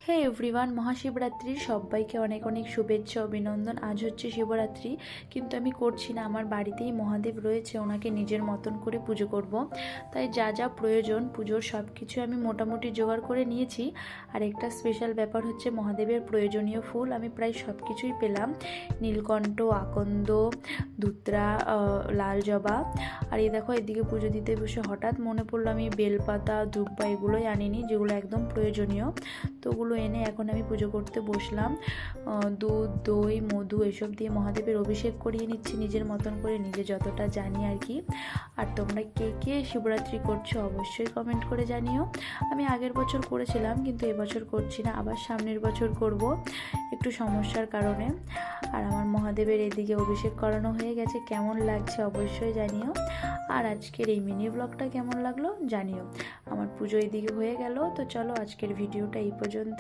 হে everyone, মহাশিবরাত্রির সবাইকে অনেক অনেক শুভেচ্ছা অভিনন্দন। আজ হচ্ছে শিবরাত্রি, কিন্তু আমি করছি না। আমার বাড়িতেই মহাদেব রয়েছে, ওনাকে নিজের মতন করে পুজো করব। তাই যা যা প্রয়োজন পুজোর সব কিছু আমি মোটামুটি জোগাড় করে নিয়েছি। আর একটা স্পেশাল ব্যাপার হচ্ছে মহাদেবের প্রয়োজনীয় ফুল আমি প্রায় সব কিছুই পেলাম। নীলকণ্ঠ, আকন্দ, ধুত্রা, লাল জবা। আর এই দেখো, এদিকে পুজো দিতে বসে হঠাৎ মনে পড়লো আমি বেলপাতা, দুব্বা এগুলোই আনিনি, যেগুলো একদম প্রয়োজনীয়। তো ওগুলো এনে এখন আমি পুজো করতে বসলাম। দুধ, দই, মধু এসব দিয়ে মহাদেবের অভিষেক করিয়ে নিচ্ছি নিজের মতন করে, নিজে যতটা জানি আর কি। আর তোমরা কে কে শিবরাত্রি করছো অবশ্যই কমেন্ট করে জানিও। আমি আগের বছর করেছিলাম, কিন্তু এবছর করছি না, আবার সামনের বছর করব একটু সমস্যার কারণে। আর আমার মহাদেবের এদিকে অভিষেক করানো হয়ে গেছে, কেমন লাগছে অবশ্যই জানিও। আর আজকের এই মিনি ব্লগটা কেমন লাগলো জানিও। আমার পুজো এদিকে হয়ে গেল, তো চলো আজকের ভিডিওটা এই পর্যন্ত।